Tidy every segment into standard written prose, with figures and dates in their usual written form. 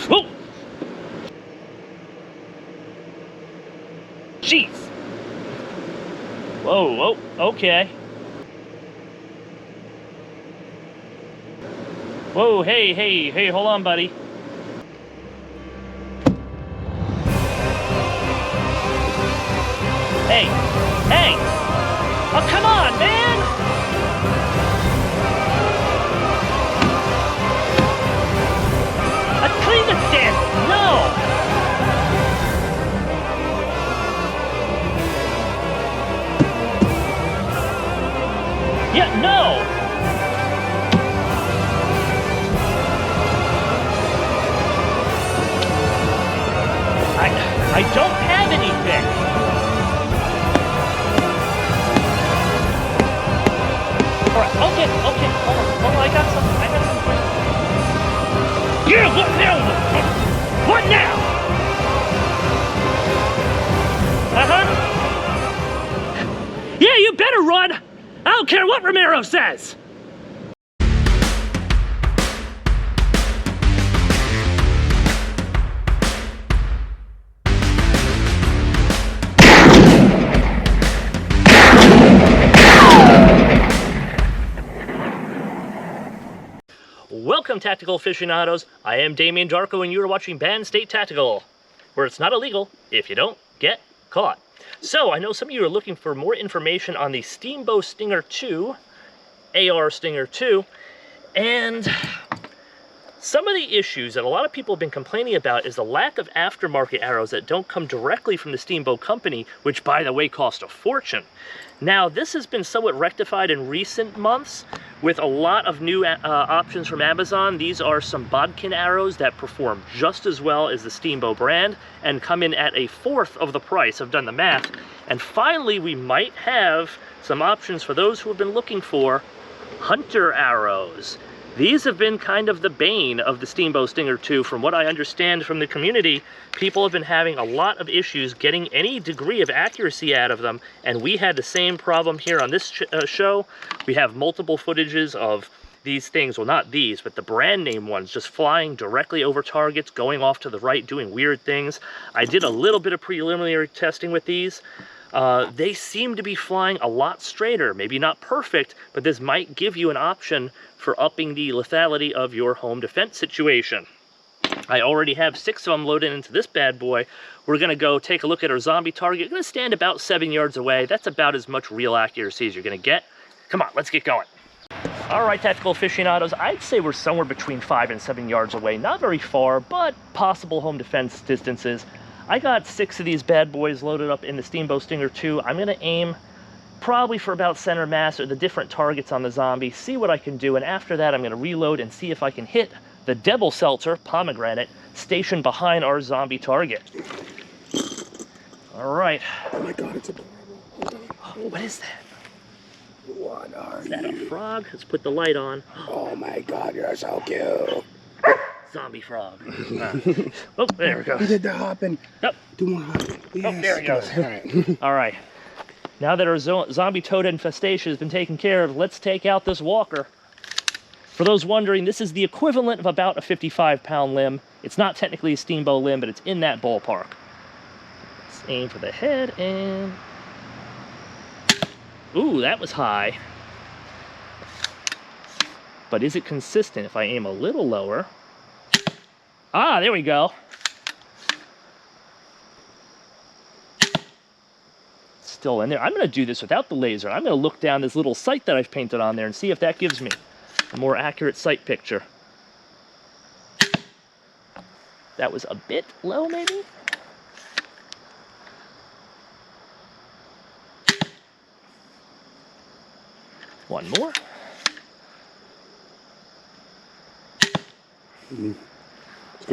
Oh! Jeez! Whoa, whoa, okay. Whoa, hey, hold on, buddy. Hey! Oh, come on, man! Clean the damn... No! Yeah, no! I don't have anything! Alright, okay, hold on, I got something for you. Yeah, what now? What now? Uh-huh. Yeah, you better run! I don't care what Romero says! Welcome, Tactical Aficionados. I am Damien Darko, and you are watching Band State Tactical, where it's not illegal if you don't get caught. So, I know some of you are looking for more information on the Steambow Stinger-2, AR Stinger-2, and some of the issues that a lot of people have been complaining about is the lack of aftermarket arrows that don't come directly from the Steambow company, which, by the way, cost a fortune. Now, this has been somewhat rectified in recent months with a lot of new options from Amazon. These are some bodkin arrows that perform just as well as the Steambow brand and come in at a fourth of the price. I've done the math. And finally, we might have some options for those who have been looking for hunter arrows. These have been kind of the bane of the Steambow Stinger-2. From what I understand from the community, people have been having a lot of issues getting any degree of accuracy out of them, and we had the same problem here on this show. We have multiple footages of these things, well, not these, but the brand name ones, just flying directly over targets, going off to the right, doing weird things. I did a little bit of preliminary testing with these. They seem to be flying a lot straighter, maybe not perfect, but this might give you an option for upping the lethality of your home defense situation. I already have 6 of them loaded into this bad boy. We're gonna go take a look at our zombie target. We're gonna stand about 7 yards away. That's about as much real accuracy as you're gonna get. Come on, let's get going. All right, Tactical Aficionados, I'd say we're somewhere between 5 and 7 yards away. Not very far, but possible home defense distances. I got 6 of these bad boys loaded up in the Steambow Stinger-2. I'm gonna aim probably for about center mass or the different targets on the zombie, see what I can do, and after that I'm gonna reload and see if I can hit the Devil Seltzer, pomegranate, stationed behind our zombie target. All right. Oh my God, it's adorable. Oh, what is that? What are Is that a frog? Let's put the light on. Oh my God, you're so cute. Zombie frog. Oh, there it goes. He did the hopping. Yep. Do more hopping. Yes. Oh, there it goes. All right. All right. Now that our zombie toad infestation has been taken care of, let's take out this walker. For those wondering, this is the equivalent of about a 55-pound limb. It's not technically a Steambow limb, but it's in that ballpark. Let's aim for the head and... Ooh, that was high. But is it consistent if I aim a little lower? Ah, there we go. Still in there. I'm going to do this without the laser. I'm going to look down this little sight that I've painted on there and see if that gives me a more accurate sight picture. That was a bit low, maybe? One more.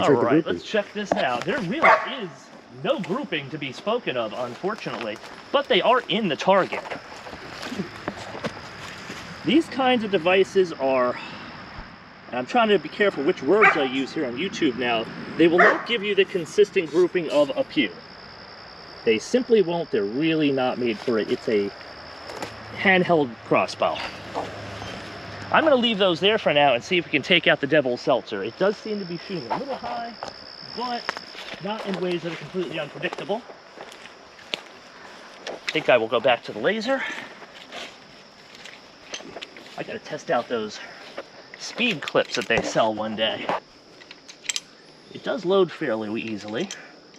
All right, let's check this out. There really is no grouping to be spoken of, unfortunately, but they are in the target. These kinds of devices are, and I'm trying to be careful which words I use here on YouTube now, they will not give you the consistent grouping of a pew. They simply won't. They're really not made for it. It's a handheld crossbow. I'm going to leave those there for now and see if we can take out the Devil's Seltzer. It does seem to be shooting a little high, but not in ways that are completely unpredictable. I think I will go back to the laser. I got to test out those speed clips that they sell one day. It does load fairly easily.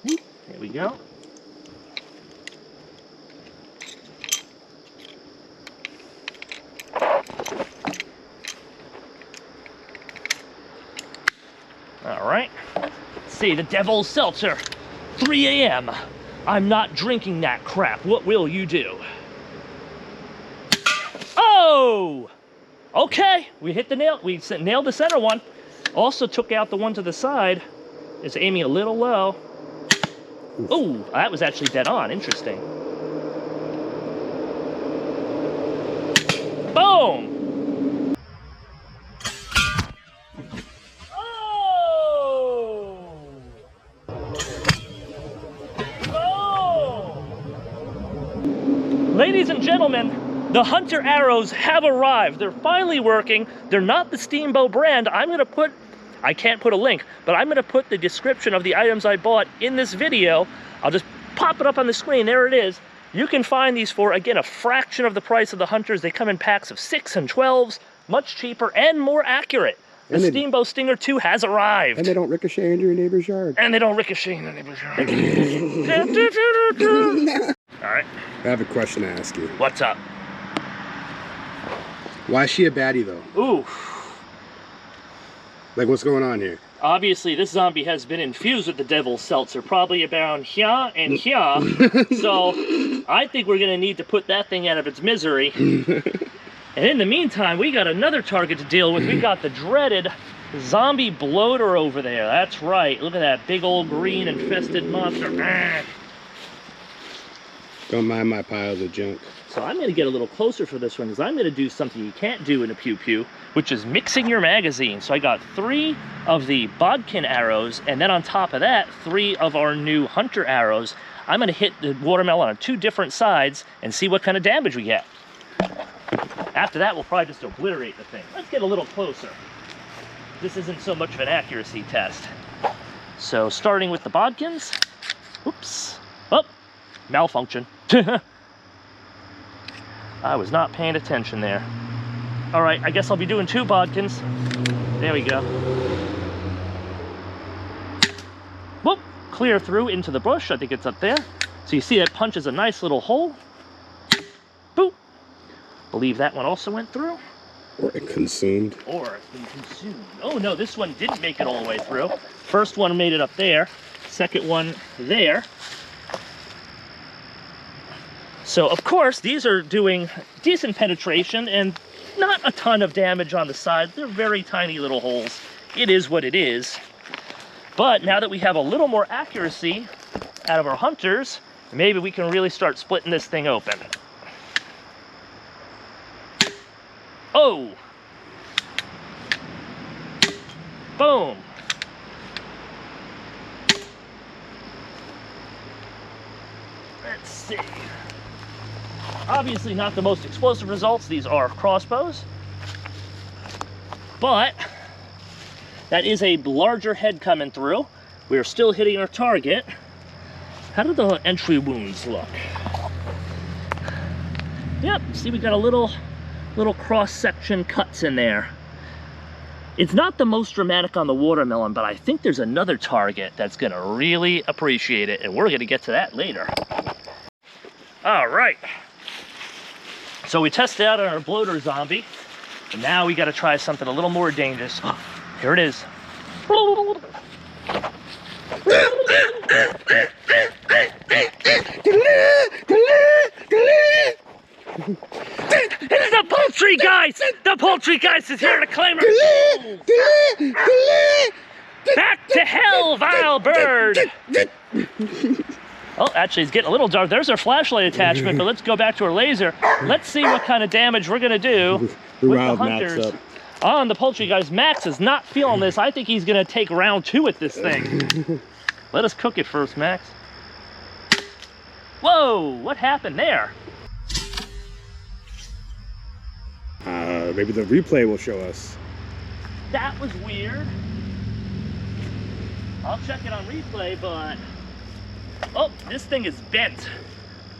There we go. All right, let's see, the Devil's Seltzer, 3 a.m. I'm not drinking that crap. What will you do? Oh! Okay, we hit the nail. We nailed the center one. Also took out the one to the side. It's aiming a little low. Oh, that was actually dead on. Interesting. Boom! Ladies and gentlemen, the Hunter arrows have arrived. They're finally working. They're not the Steambow brand. I can't put a link, but I'm gonna put the description of the items I bought in this video. I'll just pop it up on the screen. There it is. You can find these for, again, a fraction of the price of the Hunters. They come in packs of 6 and 12s, much cheaper and more accurate. The Steambow Stinger-2 has arrived. And they don't ricochet into your neighbor's yard. And they don't ricochet in the neighbor's yard. All right. I have a question to ask you. What's up? Why is she a baddie, though? Ooh. Like, what's going on here? Obviously, this zombie has been infused with the Devil's Seltzer, probably around here and here. So, I think we're going to need to put that thing out of its misery. And in the meantime, we got another target to deal with. We got the dreaded zombie bloater over there. That's right. Look at that big old green infested monster. Don't mind my piles of junk. So I'm going to get a little closer for this one because I'm going to do something you can't do in a pew-pew, which is mixing your magazine. So I got 3 of the bodkin arrows, and then on top of that, 3 of our new Hunter arrows. I'm going to hit the watermelon on 2 different sides and see what kind of damage we get. After that, we'll probably just obliterate the thing. Let's get a little closer. This isn't so much of an accuracy test. So starting with the bodkins. Oops. Oh, malfunction. I was not paying attention there. All right, I guess I'll be doing 2 bodkins. There we go. Whoop, clear through into the bush. I think it's up there. So you see it punches a nice little hole. Boop. Believe that one also went through. Or it consumed. Or it's been consumed. Oh no, this one didn't make it all the way through. First one made it up there. Second one there. So, of course, these are doing decent penetration and not a ton of damage on the side. They're very tiny little holes. It is what it is. But now that we have a little more accuracy out of our Hunters, maybe we can really start splitting this thing open. Oh! Boom! Let's see. Obviously not the most explosive results. These are crossbows. But that is a larger head coming through. We are still hitting our target. How do the entry wounds look? Yep, see we got a little cross-section cuts in there. It's not the most dramatic on the watermelon, but I think there's another target that's gonna really appreciate it, and we're gonna get to that later. All right. So we tested out our bloater zombie, and now we gotta try something a little more dangerous. Here it is. It is the Poultrygeist! The Poultrygeist is here to claim her. Back to hell, vile bird! Oh, actually, it's getting a little dark. There's our flashlight attachment, but let's go back to our laser. Let's see what kind of damage we're gonna do with the Hunters. Oh, and the Poultrygeist, Max is not feeling this. I think he's gonna take round 2 with this thing. Let us cook it first, Max. Whoa, what happened there? Maybe the replay will show us. That was weird. I'll check it on replay, but... Oh, this thing is bent.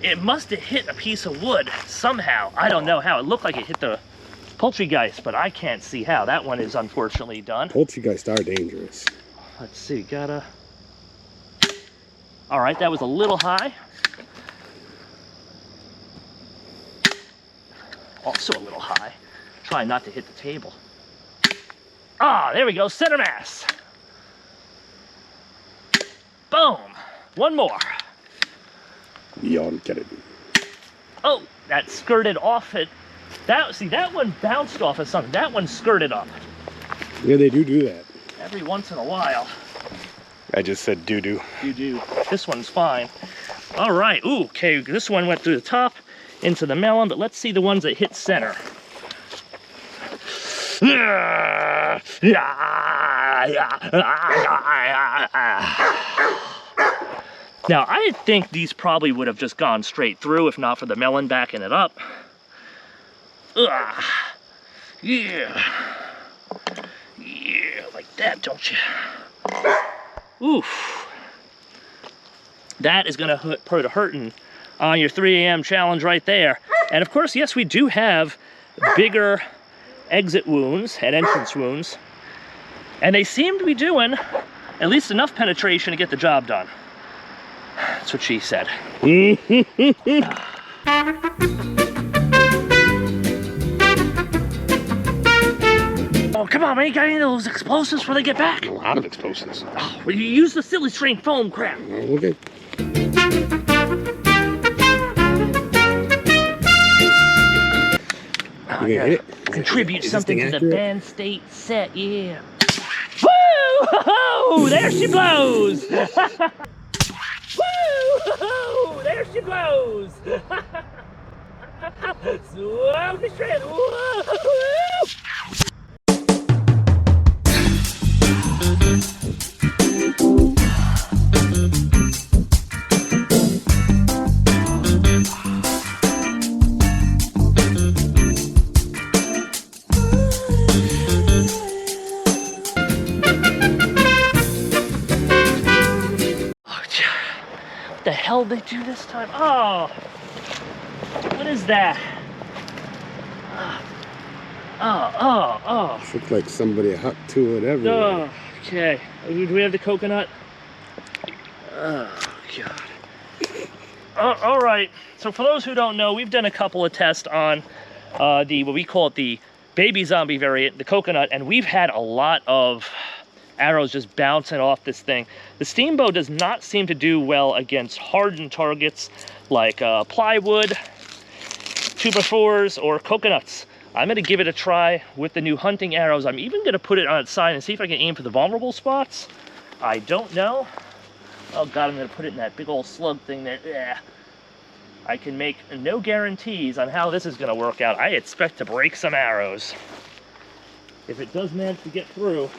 It must have hit a piece of wood somehow. I don't know how. It looked like it hit the Poultrygeist, but I can't see how. That one is unfortunately done. Poultrygeist are dangerous. Let's see, gotta... All right, that was a little high. Also a little high. Try not to hit the table. Ah, there we go, center mass. Boom, one more. Beyond Kennedy. Oh, that skirted off it. See, that one bounced off of something. That one skirted up. Yeah, they do that. Every once in a while. I just said doo-doo. You do. This one's fine. All right, ooh, okay, this one went through the top into the melon, but let's see the ones that hit center. Now, I think these probably would have just gone straight through if not for the melon backing it up. Yeah. Yeah, like that, don't you? Oof. That is going to put a hurting on your 3 a.m. challenge right there. And of course, yes, we do have bigger exit wounds and entrance wounds. And they seem to be doing at least enough penetration to get the job done. That's what she said. Oh, come on, man. You got any of those explosives before they get back? A lot of explosives. Oh, well, you use the silly string foam crap. Oh, okay. Oh, You gonna hit? Contribute Is something this to thing the accurate? band state set, yeah. Woo! There she blows! Woo! There she blows! Slowly shred. Woo! What the hell did they do this time? Oh, what is that? Oh. Looks like somebody hot to it everywhere. Oh, okay. Do we have the coconut? Oh, God. All right. So for those who don't know, we've done a couple of tests on what we call it the baby zombie variant, the coconut, and we've had a lot of arrows just bouncing off this thing. The Steambow does not seem to do well against hardened targets like plywood, 2x4s, or coconuts. I'm going to give it a try with the new hunting arrows. I'm even going to put it on its side and see if I can aim for the vulnerable spots. I don't know. Oh God, I'm going to put it in that big old slug thing there. Yeah. I can make no guarantees on how this is going to work out. I expect to break some arrows. If it does manage to get through,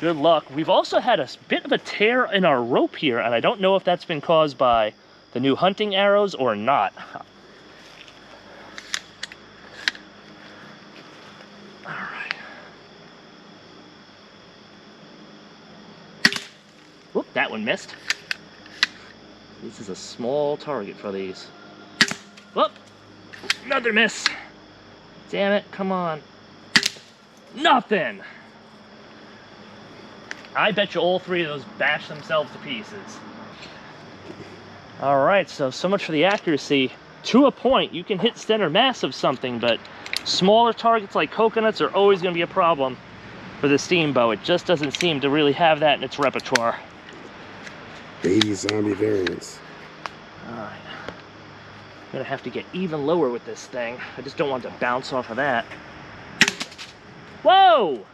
good luck. We've also had a bit of a tear in our rope here, and I don't know if that's been caused by the new hunting arrows or not. All right. Whoop, that one missed. This is a small target for these. Whoop, another miss. Damn it, come on. Nothing. I bet you all three of those bash themselves to pieces. All right, so much for the accuracy. To a point, you can hit center mass of something, but smaller targets like coconuts are always going to be a problem for the Steambow. It just doesn't seem to really have that in its repertoire. Baby zombie variants. All right. I'm going to have to get even lower with this thing. I just don't want to bounce off of that. Whoa!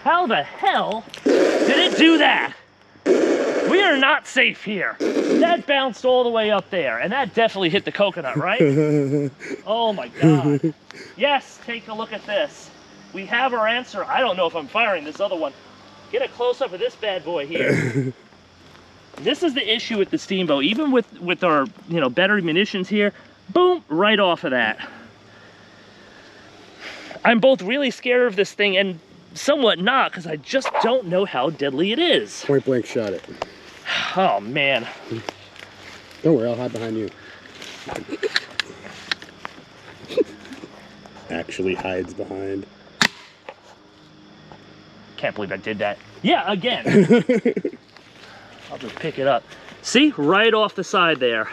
How the hell did it do that? We are not safe here. That bounced all the way up there, and that definitely hit the coconut, right? Oh my God. Yes, take a look at this. We have our answer. I don't know if I'm firing this other one. Get a close-up of this bad boy here. This is the issue with the Steambow. Even with our better munitions here, boom, right off of that. I'm both really scared of this thing and somewhat not, because I just don't know how deadly it is. Point blank shot it. Oh, man. Don't worry, I'll hide behind you. Actually hides behind. Can't believe I did that. Yeah, again. I'll just pick it up. See, right off the side there.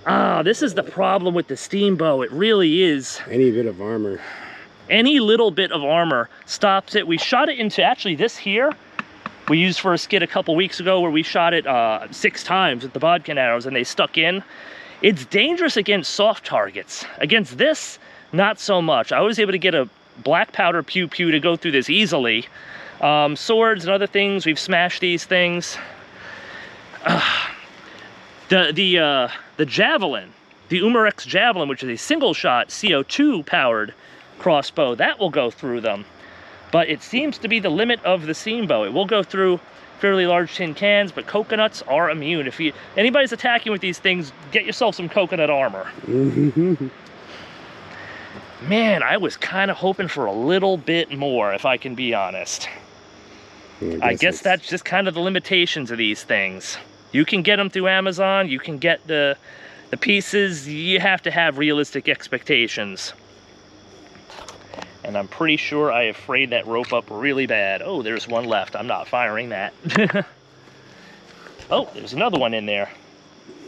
Ah, this is the problem with the Steambow. It really is. Any bit of armor. Any little bit of armor stops it. We shot it into, actually this here, we used for a skit a couple weeks ago where we shot it 6 times with the bodkin arrows and they stuck in. It's dangerous against soft targets. Against this, not so much. I was able to get a black powder pew-pew to go through this easily. Swords and other things, we've smashed these things. The Javelin, the Umarex Javelin, which is a single shot CO2 powered crossbow, that will go through them. But it seems to be the limit of the Steambow. It will go through fairly large tin cans, but coconuts are immune. If anybody's attacking with these things, get yourself some coconut armor. Man, I was kind of hoping for a little bit more, if I can be honest. I guess that's just kind of the limitations of these things. You can get them through Amazon, you can get the pieces, you have to have realistic expectations. And I'm pretty sure I have frayed that rope up really bad. Oh, there's one left. I'm not firing that. Oh, there's another one in there.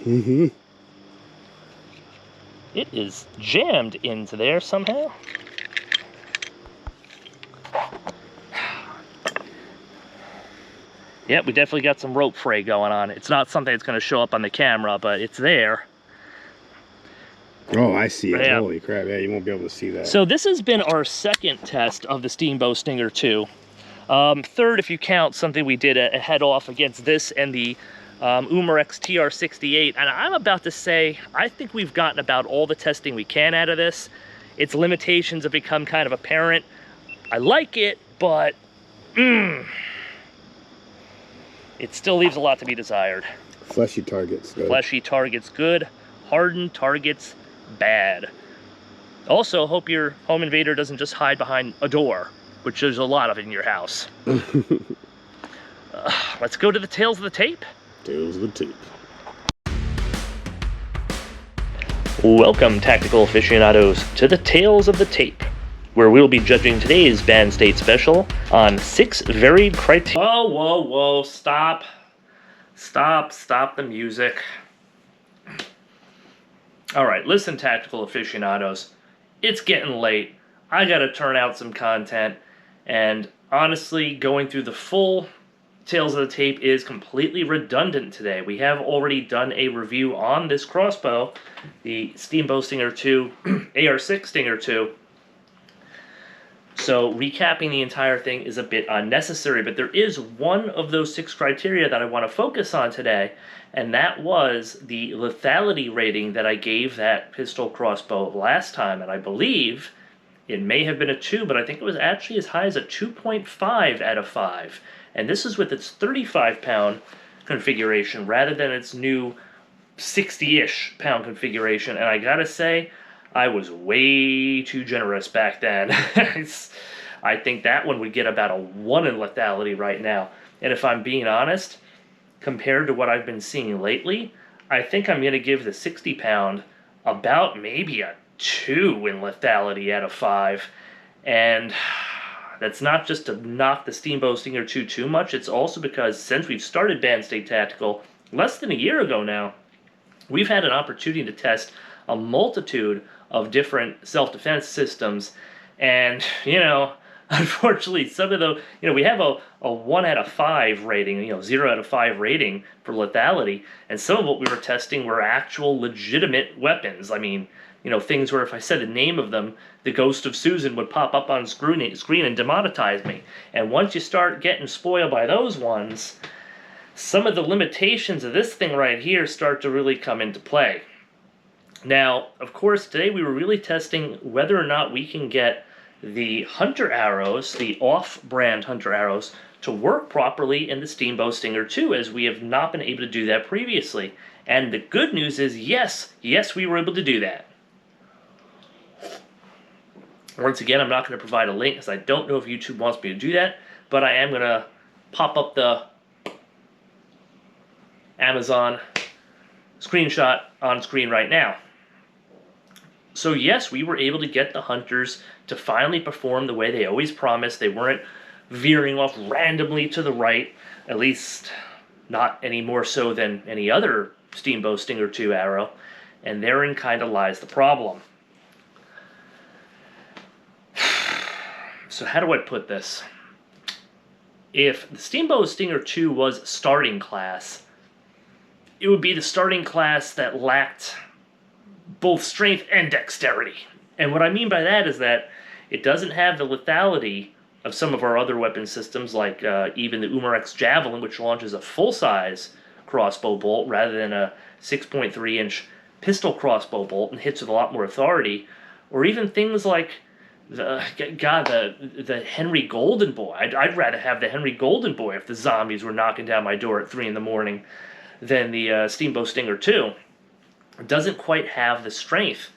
It is jammed into there somehow. Yeah, we definitely got some rope fray going on. It's not something that's going to show up on the camera, but it's there. Oh, I see it. Yeah. Holy crap. Yeah, you won't be able to see that. So this has been our second test of the Steambow Stinger-2. Third, if you count something we did a head-off against this and the Umarex TR68. And I'm about to say, I think we've gotten about all the testing we can out of this. Its limitations have become kind of apparent. I like it, but it still leaves a lot to be desired. Fleshy targets, good. Fleshy targets, good. Hardened targets, bad. Also, hope your home invader doesn't just hide behind a door, which there's a lot of in your house. Let's go to the tails of the tape. Tails of the tape. Welcome, tactical aficionados, to the Tales of the Tape, where we'll be judging today's Band State Special on 6 varied criteria. Whoa, whoa, whoa, stop. Stop the music. Alright, listen, tactical aficionados. It's getting late. I gotta turn out some content, and honestly, going through the full Tales of the Tape is completely redundant today. We have already done a review on this crossbow, the Steambow Stinger-2, AR6 Stinger-2. So recapping the entire thing is a bit unnecessary, but there is one of those 6 criteria that I want to focus on today, and that was the lethality rating that I gave that pistol crossbow last time, and I believe it may have been a 2, but I think it was actually as high as a 2.5 out of 5. And this is with its 35-pound configuration rather than its new 60-ish pound configuration. And I gotta say, I was way too generous back then. I think that one would get about a 1 in lethality right now. And if I'm being honest, compared to what I've been seeing lately, I think I'm going to give the 60-pound about maybe a 2 in lethality out of 5. And that's not just to knock the Steambow Stinger-2 too much, it's also because since we've started Band State Tactical, less than a year ago now, we've had an opportunity to test a multitude of different self-defense systems, and, you know, unfortunately, some of the, we have a 1 out of 5 rating, 0 out of 5 rating for lethality, and some of what we were testing were actual legitimate weapons. I mean, things where if I said the name of them, the ghost of Susan would pop up on screen and demonetize me. And once you start getting spoiled by those ones, some of the limitations of this thing right here start to really come into play. Now, of course, today we were really testing whether or not we can get the hunter arrows, the off-brand hunter arrows, to work properly in the Steambow Stinger-2, as we have not been able to do that previously. And the good news is, yes, we were able to do that. Once again, I'm not going to provide a link because I don't know if YouTube wants me to do that, but I am going to pop up the Amazon screenshot on screen right now. So yes, we were able to get the hunters to finally perform the way they always promised. They weren't veering off randomly to the right, at least not any more so than any other Steambow Stinger-2 arrow, and therein kind of lies the problem. So how do I put this? If the Steambow Stinger-2 was starting class, it would be the starting class that lacked both strength and dexterity. And what I mean by that is that it doesn't have the lethality of some of our other weapon systems, like even the Umarex Javelin, which launches a full-size crossbow bolt rather than a 6.3-inch pistol crossbow bolt and hits with a lot more authority, or even things like the Henry Golden Boy. I'd rather have the Henry Golden Boy if the zombies were knocking down my door at 3 in the morning than the Steambow Stinger-2. It doesn't quite have the strength.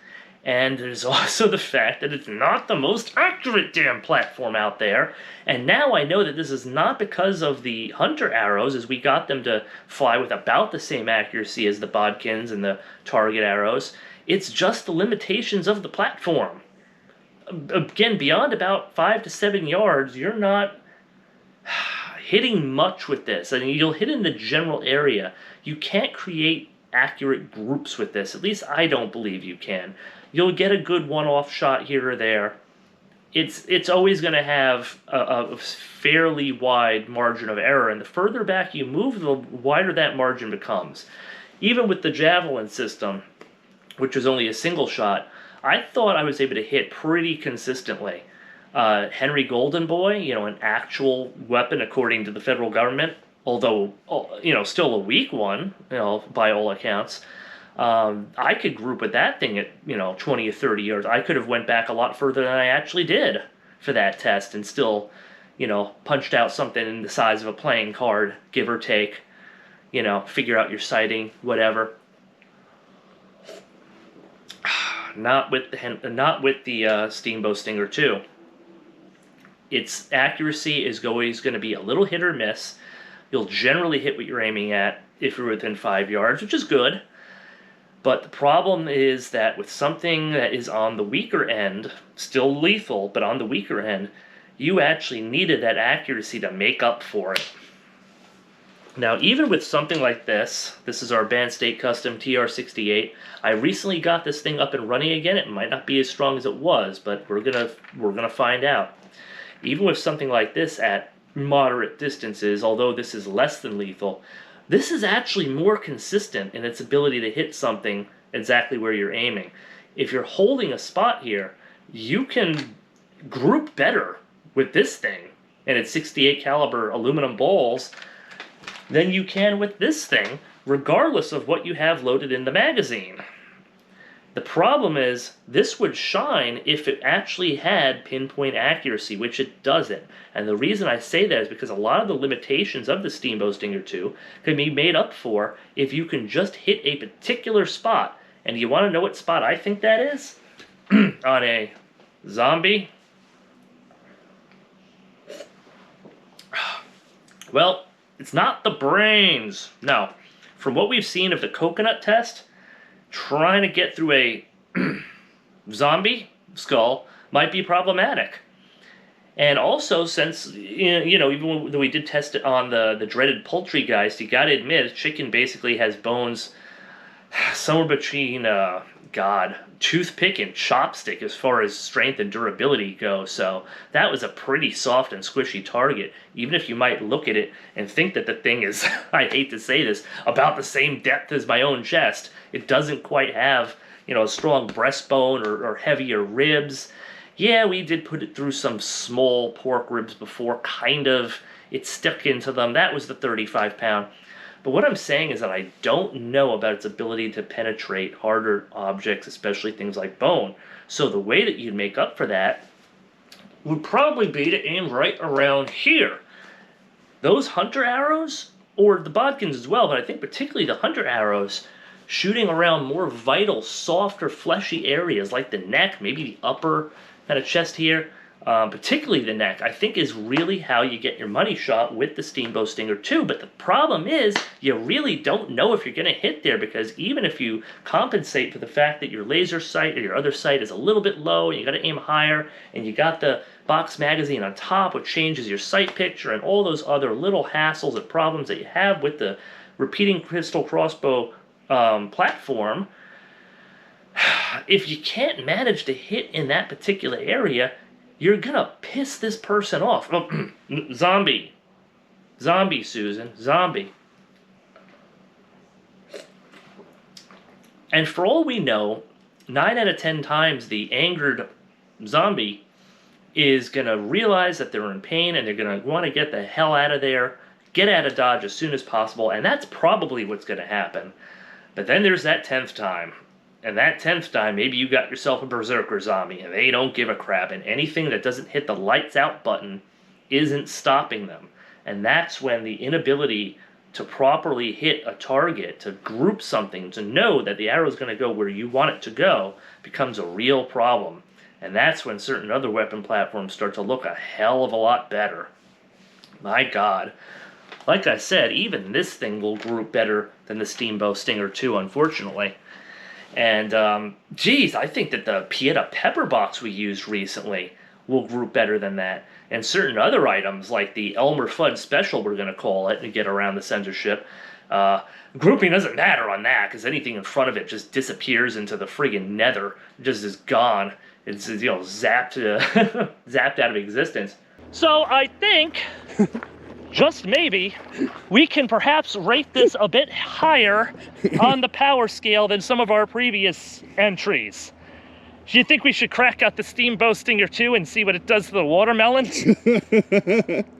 And there's also the fact that it's not the most accurate damn platform out there. And now I know that this is not because of the hunter arrows, as we got them to fly with about the same accuracy as the bodkins and the target arrows. It's just the limitations of the platform. Again, beyond about 5 to 7 yards, you're not hitting much with this. I mean, you'll hit in the general area. You can't create accurate groups with this. At least I don't believe you can. You'll get a good one-off shot here or there. It's always going to have a fairly wide margin of error, and the further back you move, the wider that margin becomes. Even with the Javelin system, which was only a single shot, I thought I was able to hit pretty consistently. Henry Golden Boy, an actual weapon according to the federal government, although, still a weak one, by all accounts. I could group with that thing at, 20 or 30 yards. I could have went back a lot further than I actually did for that test and still, punched out something in the size of a playing card, give or take. Figure out your sighting, whatever. Not with the Steambow Stinger-2. Its accuracy is always going to be a little hit or miss. You'll generally hit what you're aiming at if you're within 5 yards, which is good. But the problem is that with something that is on the weaker end, still lethal, but on the weaker end, you actually needed that accuracy to make up for it. Now, even with something like this is our Band State Custom TR68. I recently got this thing up and running again. It might not be as strong as it was, but we're gonna find out. Even with something like this at moderate distances, although this is less than lethal, this is actually more consistent in its ability to hit something exactly where you're aiming. If you're holding a spot here, you can group better with this thing and its 68 caliber aluminum balls than you can with this thing, regardless of what you have loaded in the magazine. The problem is, this would shine if it actually had pinpoint accuracy, which it doesn't. And the reason I say that is because a lot of the limitations of the Steambow Stinger-2 can be made up for if you can just hit a particular spot. And you want to know what spot I think that is? On a zombie? Well, it's not the brains. No. From what we've seen of the coconut test, trying to get through a zombie skull might be problematic. And also, since, even though we did test it on the dreaded Poultrygeist, you gotta admit, a chicken basically has bones somewhere between, toothpick and chopstick as far as strength and durability go. So that was a pretty soft and squishy target. Even if you might look at it and think that the thing is, I hate to say this, about the same depth as my own chest, it doesn't quite have, a strong breastbone or heavier ribs. Yeah, we did put it through some small pork ribs before, kind of. It stuck into them. That was the 35-pound. But what I'm saying is that I don't know about its ability to penetrate harder objects, especially things like bone. So the way that you'd make up for that would probably be to aim right around here. Those hunter arrows, or the bodkins as well, but I think particularly the hunter arrows, shooting around more vital, softer, fleshy areas like the neck, maybe the upper at a chest here, particularly the neck, I think is really how you get your money shot with the Steambow Stinger-2. But the problem is you really don't know if you're going to hit there, because even if you compensate for the fact that your laser sight or your other sight is a little bit low and you got to aim higher, and you got the box magazine on top which changes your sight picture and all those other little hassles and problems that you have with the repeating pistol crossbow platform, if you can't manage to hit in that particular area, you're gonna piss this person off. Oh, zombie, Susan, zombie. And for all we know, 9 out of 10 times the angered zombie is gonna realize that they're in pain and they're gonna want to get the hell out of there, get out of Dodge as soon as possible, and that's probably what's gonna happen. But then there's that 10th time. And that 10th time, maybe you got yourself a berserker zombie, and they don't give a crap, and anything that doesn't hit the lights out button isn't stopping them. And that's when the inability to properly hit a target, to group something, to know that the arrow's going to go where you want it to go, becomes a real problem. And that's when certain other weapon platforms start to look a hell of a lot better. My God. Like I said, even this thing will group better than the Steambow Stinger-2, unfortunately. And, geez, I think that the Pieta pepper box we used recently will group better than that. And certain other items, like the Elmer Fudd Special, we're going to call it, to get around the censorship, grouping doesn't matter on that, because anything in front of it just disappears into the friggin' nether. It just is gone. It's, zapped, zapped out of existence. So I think, just maybe, we can perhaps rate this a bit higher on the power scale than some of our previous entries. Do you think we should crack out the Steambow Stinger-2 and see what it does to the watermelon?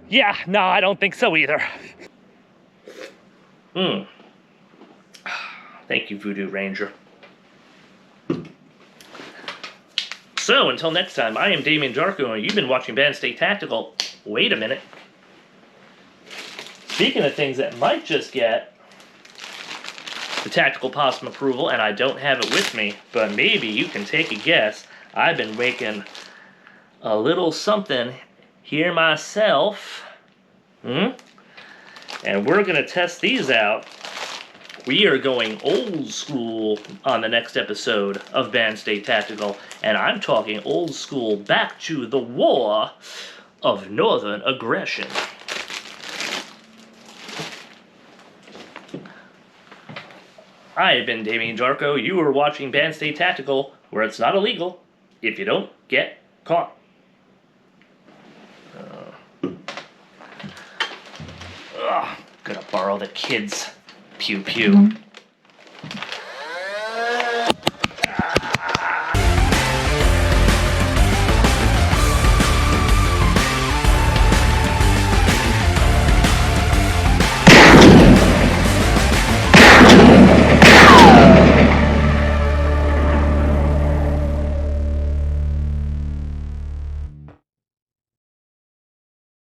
Yeah, no, I don't think so either. Thank you, Voodoo Ranger. So, until next time, I am Damien Jarko, and you've been watching Band State Tactical. Wait a minute. Speaking of things that might just get the Tactical Possum approval, and I don't have it with me, but maybe you can take a guess. I've been making a little something here myself. And we're going to test these out. We are going old school on the next episode of Band State Tactical, and I'm talking old school back to the war of Northern aggression. I have been Damien Jarko. You are watching Band State Tactical, where it's not illegal if you don't get caught. Gonna borrow the kids' pew pew.